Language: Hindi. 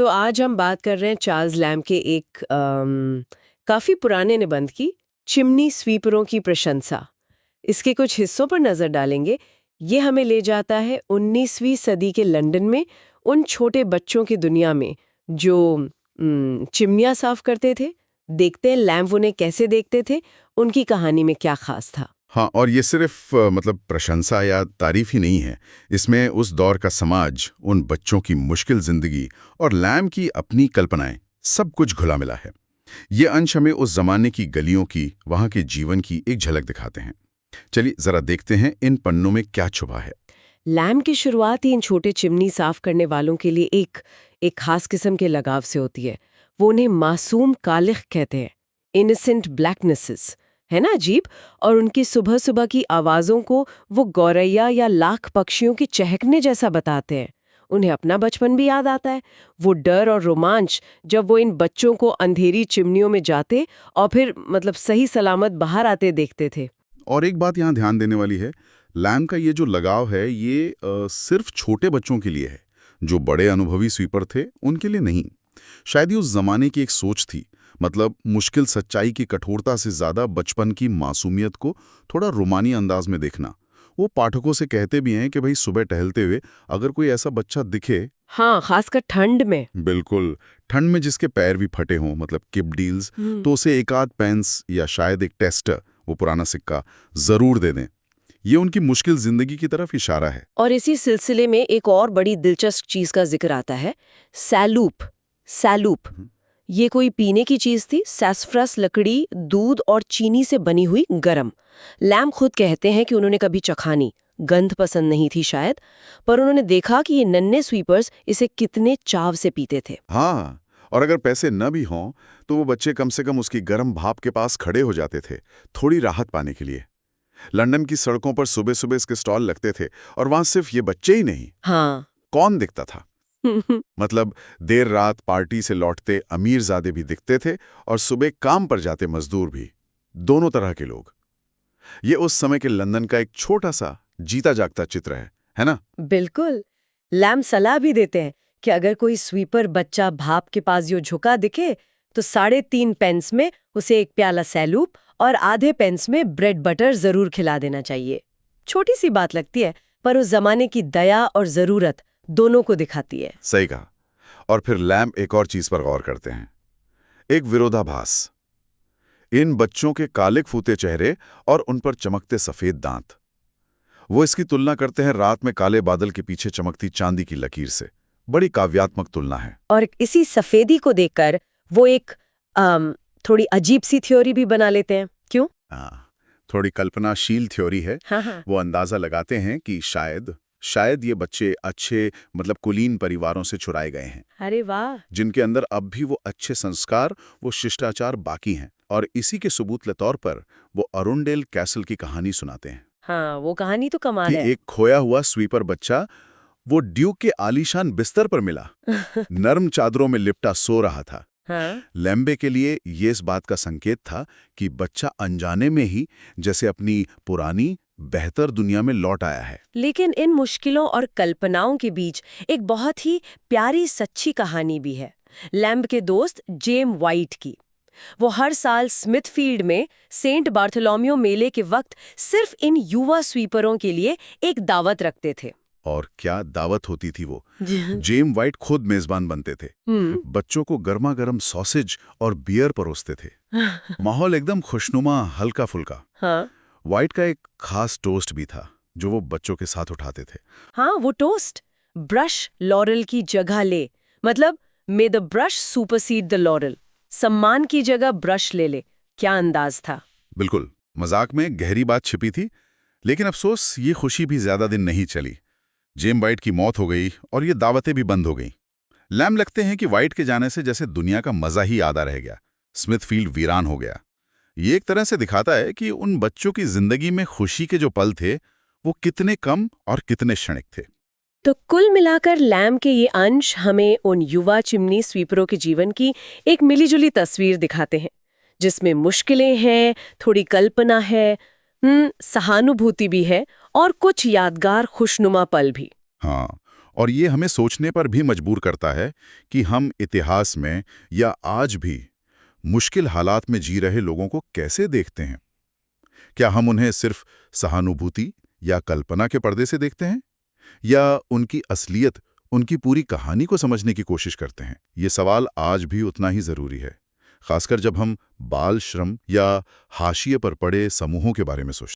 तो आज हम बात कर रहे हैं चार्ल्स लैम्ब के एक काफी पुराने निबंध की, चिमनी स्वीपरों की प्रशंसा। इसके कुछ हिस्सों पर नजर डालेंगे। ये हमें ले जाता है 19वीं सदी के लंदन में, उन छोटे बच्चों की दुनिया में जो चिमनियाँ साफ करते थे। देखते हैं लैम्ब उन्हें कैसे देखते थे, उनकी कहानी में क्या खास था। हाँ, और ये सिर्फ मतलब प्रशंसा या तारीफ ही नहीं है। इसमें उस दौर का समाज, उन बच्चों की मुश्किल जिंदगी और लैम्ब की अपनी कल्पनाएं, सब कुछ घुला मिला है। ये अंश हमें उस जमाने की गलियों की, वहाँ के जीवन की एक झलक दिखाते हैं। चलिए जरा देखते हैं इन पन्नों में क्या छुपा है। लैम्ब की शुरुआत ही इन छोटे चिमनी साफ करने वालों के लिए एक खास किस्म के लगाव से होती है। वो उन्हें मासूम कालिख कहते हैं, इनोसेंट ब्लैकनेसेस, है ना अजीब। और उनकी सुबह सुबह की आवाज़ों को वो गौरैया या लाख पक्षियों की चहकने जैसा बताते हैं। उन्हें अपना बचपन भी याद आता है, वो डर और रोमांच जब वो इन बच्चों को अंधेरी चिमनियों में जाते और फिर सही सलामत बाहर आते देखते थे। और एक बात यहाँ ध्यान देने वाली है, लैम्ब का ये जो लगाव है ये सिर्फ छोटे बच्चों के लिए है। जो बड़े अनुभवी स्वीपर थे उनके लिए नहीं। शायद ये उस जमाने की एक सोच थी, मतलब मुश्किल सच्चाई की कठोरता से ज्यादा बचपन की मासूमियत को थोड़ा रोमानी अंदाज में देखना। वो पाठकों से कहते भी हैं कि भाई सुबह टहलते हुए अगर कोई ऐसा बच्चा दिखे, हाँ, खासकर ठंड में। बिल्कुल ठंड में जिसके पैर भी फटे हों, मतलब किप डील्स, तो उसे एक आध पेंस या शायद एक टेस्टर, वो पुराना सिक्का, जरूर दे दें। ये उनकी मुश्किल जिंदगी की तरफ इशारा है। और इसी सिलसिले में एक और बड़ी दिलचस्प चीज का जिक्र आता है, सैलूप। सैलूप ये कोई पीने की चीज थी, सैसफ्रस लकड़ी, दूध और चीनी से बनी हुई गरम। लैम्ब खुद कहते हैं कि उन्होंने कभी चखानी, गंध पसंद नहीं थी शायद, पर उन्होंने देखा कि ये नन्हे स्वीपर्स इसे कितने चाव से पीते थे। हाँ, और अगर पैसे न भी हों तो वो बच्चे कम से कम उसकी गर्म भाप के पास खड़े हो जाते थे, थोड़ी राहत पाने के लिए। लंदन की सड़कों पर सुबह सुबह इसके स्टॉल लगते थे, और वहां सिर्फ ये बच्चे ही नहीं, हाँ। कौन दिखता था। मतलब देर रात पार्टी से लौटते अमीरजादे भी दिखते थे, और सुबह काम पर जाते मजदूर भी, दोनों तरह के लोग। ये उस समय के लंदन का एक छोटा सा जीता जागता चित्र है ना? बिल्कुल। लैम्ब सलाह भी देते हैं कि अगर कोई स्वीपर बच्चा भाप के पास यो झुका दिखे तो 3.5 पेंस में उसे एक प्याला सैलूप और आधे पेंस में ब्रेड बटर जरूर खिला देना चाहिए। छोटी सी बात लगती है, पर उस जमाने की दया और जरूरत दोनों को दिखाती है। सही कहा। और फिर लैम्ब एक और चीज पर गौर करते हैं, एक विरोधाभास। इन बच्चों के काले फूते चेहरे और उन पर चमकते सफेद दांत। वो इसकी तुलना करते हैं रात में काले बादल के पीछे चमकती चांदी की लकीर से। बड़ी काव्यात्मक तुलना है। और इसी सफेदी को देखकर वो एक थोड़ी अजीब सी थ्योरी भी बना लेते हैं। क्यों? थोड़ी कल्पनाशील थ्योरी है। हाँ। वो अंदाजा लगाते हैं कि शायद ये बच्चे अच्छे, मतलब कुलीन परिवारों से चुराए गए हैं। अरे वाह! जिनके अंदर अब भी वो अच्छे संस्कार, वो शिष्टाचार बाकी हैं। और इसी के सबूत के तौर पर वो अरुंडेल कैसल की कहानी सुनाते हैं। हाँ, वो कहानी तो कमाल कि है। एक खोया हुआ स्वीपर बच्चा वो ड्यूक के आलीशान बिस्तर पर मिला, नर्म चादरों में लिपटा सो रहा था। हाँ। लैम्बे के लिए ये इस बात का संकेत था कि बच्चा अनजाने में ही जैसे अपनी पुरानी बेहतर दुनिया में लौट आया है। लेकिन इन मुश्किलों और कल्पनाओं के बीच एक बहुत ही प्यारी सच्ची कहानी भी है, लैम्ब के दोस्त जेम वाइट की। वो हर साल स्मिथफील्ड में सेंट बार्थोलोम्यू मेले के वक्त सिर्फ इन युवा स्वीपरों के लिए एक दावत रखते थे। और क्या दावत होती थी वो! जेम वाइट खुद मेजबान बनते थे। बच्चों को गर्मा गर्म सॉसेज और बियर परोसते थे। माहौल एकदम खुशनुमा, हल्का फुल्का। हाँ। वाइट का एक खास टोस्ट भी था जो वो बच्चों के साथ उठाते थे। हाँ, वो टोस्ट, ब्रश लॉरल की जगह ले, मतलब मे the brush supersede the lauryl, सम्मान की जगह ब्रश ले ले। क्या अंदाज था! बिल्कुल, मजाक में गहरी बात छिपी थी। लेकिन अफसोस ये खुशी भी ज्यादा दिन नहीं चली। जेम वाइट की मौत हो गई और ये दावतें भी बंद हो गईं। लैम्ब लगते हैं कि वाइट के जाने से जैसे दुनिया का मजा ही आधा रह गया, स्मिथफील्ड वीरान हो गया। ये एक तरह से दिखाता है कि उन बच्चों की जिंदगी में खुशी के जो पल थे वो कितने कम और कितने क्षणिक थे। तो कुल मिलाकर लैम्ब के ये अंश हमें उन युवा चिमनी स्वीपरों के जीवन की एक मिलीजुली तस्वीर दिखाते हैं, जिसमें मुश्किलें हैं, थोड़ी कल्पना है, सहानुभूति भी है और कुछ यादगार खुशनुमा पल भी। हाँ, और ये हमें सोचने पर भी मजबूर करता है कि हम इतिहास में या आज भी मुश्किल हालात में जी रहे लोगों को कैसे देखते हैं। क्या हम उन्हें सिर्फ सहानुभूति या कल्पना के पर्दे से देखते हैं, या उनकी असलियत, उनकी पूरी कहानी को समझने की कोशिश करते हैं? ये सवाल आज भी उतना ही जरूरी है, खासकर जब हम बाल श्रम या हाशिए पर पड़े समूहों के बारे में सोचते हैं।